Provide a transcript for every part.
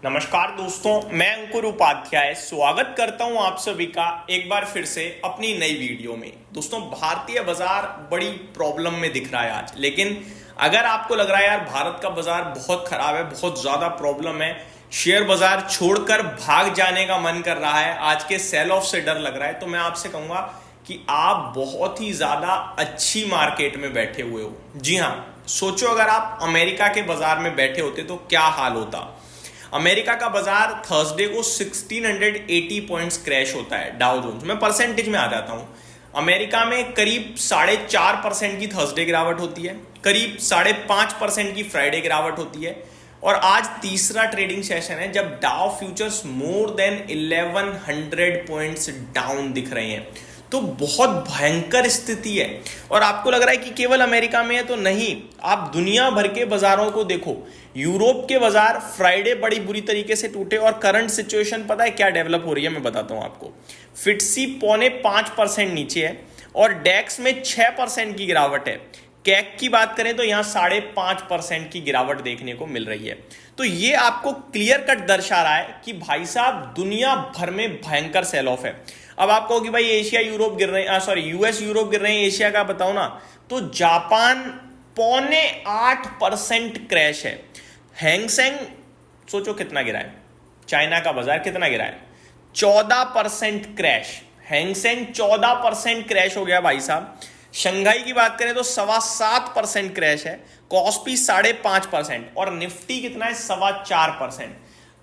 नमस्कार दोस्तों, मैं अंकुर उपाध्याय स्वागत करता हूं आप सभी का एक बार फिर से अपनी नई वीडियो में। दोस्तों, भारतीय बाजार बड़ी प्रॉब्लम में दिख रहा है आज। लेकिन अगर आपको लग रहा है यार भारत का बाजार बहुत खराब है, बहुत ज्यादा प्रॉब्लम है, शेयर बाजार छोड़कर भाग जाने का मन कर रहा है, आज के सेल ऑफ से डर लग रहा है, तो मैं आपसे कहूंगा कि आप बहुत ही ज्यादा अच्छी मार्केट में बैठे हुए हो। जी हाँ, सोचो अगर आप अमेरिका के बाजार में बैठे होते तो क्या हाल होता। अमेरिका का बाजार थर्सडे को 1680 पॉइंट्स क्रैश होता है डाउ जोन्स। मैं परसेंटेज में आ जाता हूं। अमेरिका में करीब 4.5% की थर्सडे गिरावट होती है, करीब 5.5% की फ्राइडे गिरावट होती है, और आज तीसरा ट्रेडिंग सेशन है जब Dow futures more than 1100 points down दिख रहे हैं। तो बहुत भयंकर स्थिति है। और आपको लग रहा है कि केवल अमेरिका में है, तो नहीं, आप दुनिया भर के बाजारों को देखो। यूरोप के बाजार फ्राइडे बड़ी बुरी तरीके से टूटे, और करंट सिचुएशन पता है क्या डेवलप हो रही है, मैं बताता हूं आपको। फिट्सी 0.5% नीचे है और डेक्स में 6% की गिरावट है। कैक की बात करें तो यहां 5.5% की गिरावट देखने को मिल रही है। तो ये आपको क्लियर कट दर्शा रहा है कि भाई साहब दुनिया भर में भयंकर सेल ऑफ है। अब आप कहो कि भाई एशिया यूरोप गिर रहे हैं, सॉरी यूएस यूरोप गिर रहे हैं, एशिया का बताओ ना। तो जापान 0.8% क्रैश है। हैंगसेंग सोचो कितना गिरा है। चाइना का बाजार कितना गिरा है, 14% क्रैश। हैंगसेंग 14% क्रैश हो गया भाई साहब। शंघाई की बात करें तो 7.25% क्रैश है। कॉस्पी 5.5% और निफ्टी कितना है, 4.25%।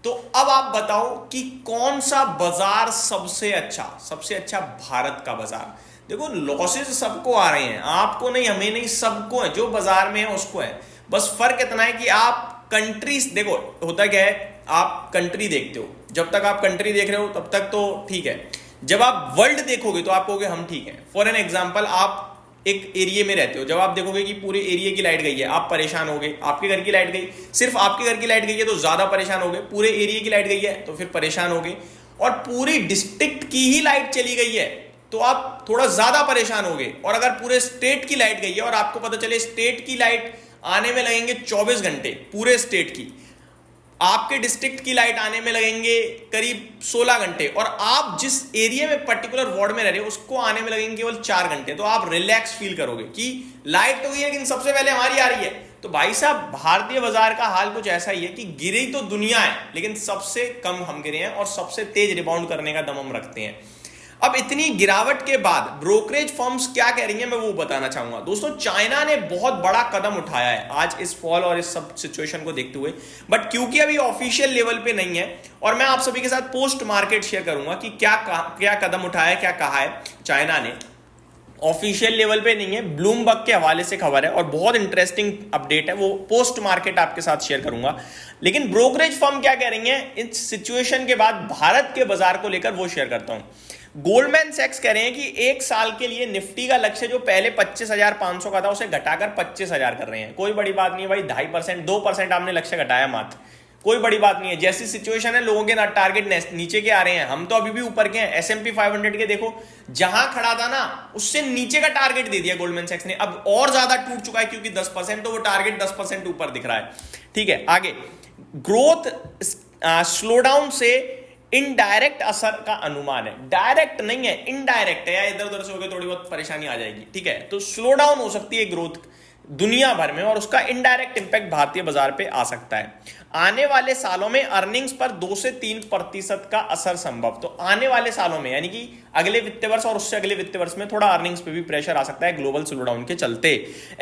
तो अब आप बताओ कि कौन सा बाजार सबसे अच्छा भारत का बाजार। देखो, लॉसेस सबको आ रहे हैं, आपको नहीं, हमें नहीं, सबको है। जो बाजार में है उसको है। बस फर्क इतना है कि आप कंट्रीज देखो। होता क्या है, आप कंट्री देखते हो, जब तक आप कंट्री देख रहे हो तब तक तो ठीक है। जब आप वर्ल्ड देखोगे तो आप कहोगे हम ठीक है। फॉर एन एग्जांपल, आप एक एरिया में रहते हो, जब आप देखोगे कि पूरे एरिया की लाइट गई है, आप परेशान हो गए। आपके घर की लाइट गई, सिर्फ आपके घर की लाइट गई है तो ज्यादा परेशान हो गए। पूरे एरिया की लाइट गई है तो फिर परेशान हो गए। और पूरी डिस्ट्रिक्ट की ही लाइट चली गई है तो आप थोड़ा ज्यादा परेशान हो गए। और अगर पूरे स्टेट की लाइट गई है और आपको पता चले स्टेट की लाइट आने में लगेंगे 24 घंटे, पूरे स्टेट की, आपके डिस्ट्रिक्ट की लाइट आने में लगेंगे करीब 16 घंटे, और आप जिस एरिया में पर्टिकुलर वार्ड में रह रहे हो उसको आने में लगेंगे केवल 4 घंटे, तो आप रिलैक्स फील करोगे कि लाइट तो गई है लेकिन सबसे पहले हमारी आ रही है। तो भाई साहब, भारतीय बाजार का हाल कुछ ऐसा ही है कि गिरी तो दुनिया है लेकिन सबसे कम हम गिरे हैं और सबसे तेज रिबाउंड करने का दम हम रखते हैं। अब इतनी गिरावट के बाद ब्रोकरेज फर्म्स क्या कह रही हैं, मैं वो बताना चाहूंगा। दोस्तों, चाइना ने बहुत बड़ा कदम उठाया है आज इस फॉल और इस सब सिचुएशन को देखते हुए, बट क्योंकि अभी ऑफिशियल लेवल पे नहीं है, और मैं आप सभी के साथ पोस्ट मार्केट शेयर करूंगा कि क्या कदम उठाया है, क्या कहा है चाइना ने। ऑफिशियल लेवल पे नहीं है, ब्लूमबर्ग के हवाले से खबर है और बहुत इंटरेस्टिंग अपडेट है, वो पोस्ट मार्केट आपके साथ शेयर करूंगा। लेकिन ब्रोकरेज फर्म क्या कह रही है इस सिचुएशन के बाद भारत के बाजार को लेकर, वो शेयर करता हूं। गोल्डमैन सैक्स कह रहे हैं कि एक साल के लिए निफ्टी का लक्ष्य जो पहले 25,500 का था उसे घटाकर 25,000 कर रहे हैं। कोई बड़ी बात नहीं है भाई, 2.5% 2% आपने लक्ष्य घटाया मात्र, कोई बड़ी बात नहीं है। जैसी सिचुएशन है, लोगों के ना टारगेट नीचे के आ रहे हैं, हम तो अभी भी ऊपर के हैं। S&P 500 के देखो, जहां खड़ा था ना उससे नीचे का टारगेट दे दिया गोल्डमैन सैक्स ने, अब और ज्यादा टूट चुका है क्योंकि 10%, तो वो टारगेट 10% ऊपर दिख रहा है। ठीक है, आगे ग्रोथ स्लोडाउन से इनडायरेक्ट असर का अनुमान है, डायरेक्ट नहीं है, इनडायरेक्ट है, या इधर उधर से होकर थोड़ी बहुत परेशानी आ जाएगी। ठीक है, तो स्लो डाउन हो सकती है ग्रोथ दुनिया भर में और उसका इनडायरेक्ट इंपैक्ट भारतीय बाजार पे आ सकता है। आने वाले सालों में अर्निंग्स पर 2 से 3% का असर संभव। तो आने वाले सालों में यानी कि अगले वित्तीय वर्ष और उससे अगले वित्तीय वर्ष में थोड़ा अर्निंग्स पे भी प्रेशर आ सकता है ग्लोबल स्लोडाउन के चलते।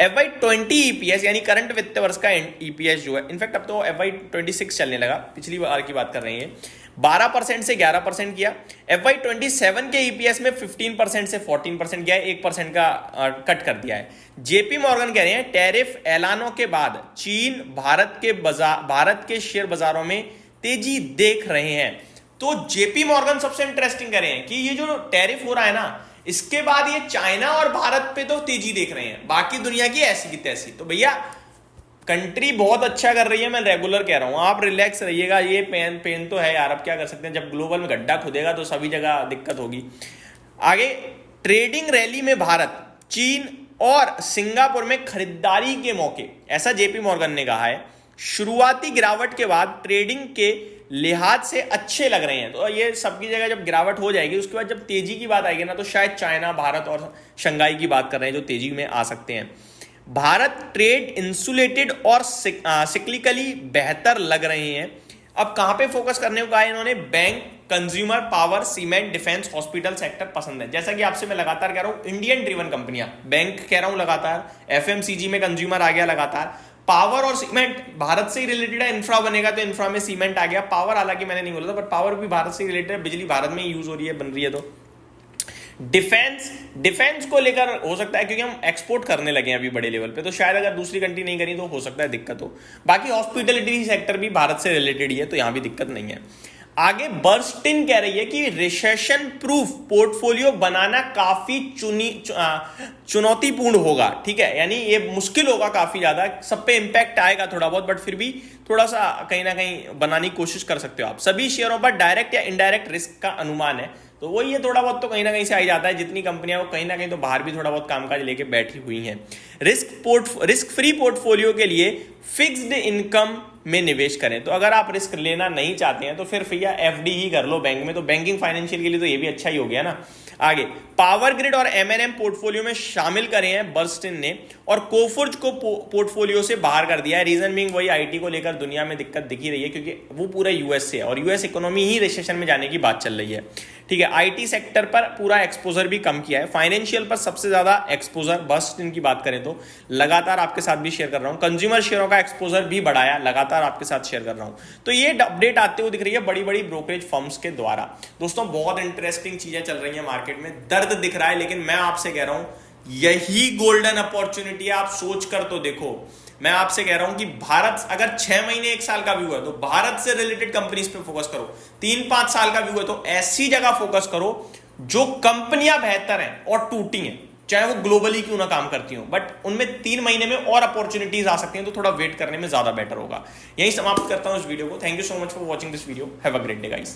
FY20 ईपीएस यानी करंट वित्तीय वर्ष का ईपीएस जो है, इनफैक्ट अब तो FY26 चलने लगा, पिछली बार की बात कर रहे हैं, 12% से 11% किया। FY27 के ईपीएस में 15% से 14% गया है, 1% का कट कर दिया है। जेपी मॉर्गन कह रहे हैं टैरिफ ऐलानों के बाद चीन भारत के शेयर बाजारों में तेजी देख रहे हैं। तो जेपी मॉर्गन सबसे इंटरेस्टिंग कह रहे हैं कि ये जो टैरिफ हो रहा है ना, इसके बाद ये चाइना और भारत पे तो तेजी देख रहे हैं, बाकी दुनिया की ऐसी की तैसी। तो भैया कंट्री बहुत अच्छा कर रही है, मैं रेगुलर कह रहा हूं, आप रिलैक्स रहिएगा। ये पेन तो है यार, अब क्या कर सकते हैं, जब ग्लोबल में गड्ढा खुदेगा तो सभी जगह दिक्कत होगी। आगे ट्रेडिंग रैली में भारत, चीन और सिंगापुर में खरीदारी के मौके, ऐसा जेपी मॉर्गन ने कहा है शुरुआती गिरावट के बाद ट्रेडिंग के लिहाज से अच्छे लग रहे हैं। तो ये सबकी जगह जब गिरावट हो जाएगी उसके बाद जब तेजी की बात आएगी ना, तो शायद चाइना, भारत और शंघाई की बात कर रहे हैं जो तेजी में आ सकते हैं। भारत ट्रेड इंसुलेटेड और सिक्लिकली बेहतर लग रहे हैं। अब कहां पे फोकस करने को कहा है इन्होंने? Bank, consumer, power, cement, defence, hospital sector पसंद है। जैसा कि आपसे मैं लगातार कह रहा हूं, इंडियन ड्रिवन कंपनियां, बैंक कह रहा हूं लगातार, एफएमसीजी में कंज्यूमर आ गया लगातार, पावर और सीमेंट भारत से ही रिलेटेड है। इंफ्रा बनेगा तो इंफ्रा में सीमेंट आ गया। पावर हालांकि मैंने नहीं बोला था, बट पावर भी भारत से रिलेटेड है, बिजली भारत में यूज हो रही है, बन रही है। तो डिफेंस को लेकर हो सकता है, क्योंकि हम एक्सपोर्ट करने लगे हैं अभी बड़े लेवल पे, तो शायद अगर दूसरी कंट्री नहीं करी तो हो सकता है दिक्कत हो। बाकी हॉस्पिटलिटी सेक्टर भी भारत से रिलेटेड ही है, तो यहां भी दिक्कत नहीं है। आगे बर्स्टिन कह रही है कि रिसेशन प्रूफ पोर्टफोलियो बनाना काफी चुनौतीपूर्ण होगा। ठीक है, यानी ये मुश्किल होगा काफी ज्यादा, सब पे इंपैक्ट आएगा थोड़ा बहुत, बट फिर भी थोड़ा सा कहीं ना कहीं बनाने की कोशिश कर सकते हो आप। सभी शेयरों पर डायरेक्ट या इनडायरेक्ट रिस्क का अनुमान है, तो वही है, थोड़ा बहुत तो कहीं ना कहीं से आ जाता है। जितनी कंपनियां वो कहीं ना कहीं तो बाहर भी थोड़ा बहुत कामकाज लेके बैठी हुई हैं। रिस्क फ्री पोर्टफोलियो के लिए फिक्स्ड इनकम में निवेश करें। तो अगर आप रिस्क लेना नहीं चाहते हैं तो फिर भैया एफडी ही कर लो बैंक में, तो बैंकिंग फाइनेंशियल के लिए तो ये भी अच्छा ही हो गया ना। आगे पावर ग्रिड और एमएनएम पोर्टफोलियो में शामिल करे हैं बर्स्टिन ने, और कोफोर्ज को पोर्टफोलियो से बाहर कर दिया है। रीजन बीइंग वही, आईटी को लेकर दुनिया में दिक्कत दिखी रही है, क्योंकि वो पूरा यूएस से है और यूएस इकोनॉमी ही रिसेशन में जाने की बात चल रही है। ठीक है, आईटी सेक्टर पर पूरा एक्सपोजर भी कम किया है, फाइनेंशियल पर सबसे ज्यादा एक्सपोजर बर्स्टिन की बात करें तो लगातार आपके साथ भी शेयर कर रहा हूं। कंज्यूमर शेयरों का एक्सपोजर भी बढ़ाया, लगातार आपके साथ शेयर कर रहा हूं। तो ये अपडेट आते हुए दिख रही है बड़ी बड़ी ब्रोकरेज फर्म्स के द्वारा। दोस्तों बहुत इंटरेस्टिंग चीजें चल रही है मार्केट में, दर्द दिख रहा है, लेकिन मैं आपसे कह रहा हूं यही गोल्डन अपॉर्चुनिटी है। आप सोच कर तो देखो, मैं आपसे कह रहा हूं कि भारत अगर 6 महीने 1 साल का व्यू है तो भारत से रिलेटेड कंपनीज पे फोकस करो। 3-5 साल का व्यू है तो ऐसी जगह फोकस करो जो कंपनियां बेहतर हैं और टूटी हैं, चाहे वो ग्लोबली क्यों ना काम करती हो, बट उनमें 3 महीने में और अपॉर्चुनिटीज आ सकती हैं, तो थोड़ा वेट करने में ज्यादा बेटर होगा। यही समाप्त करता हूं इस वीडियो को। Thank you so much for watching this video. Have a great day guys.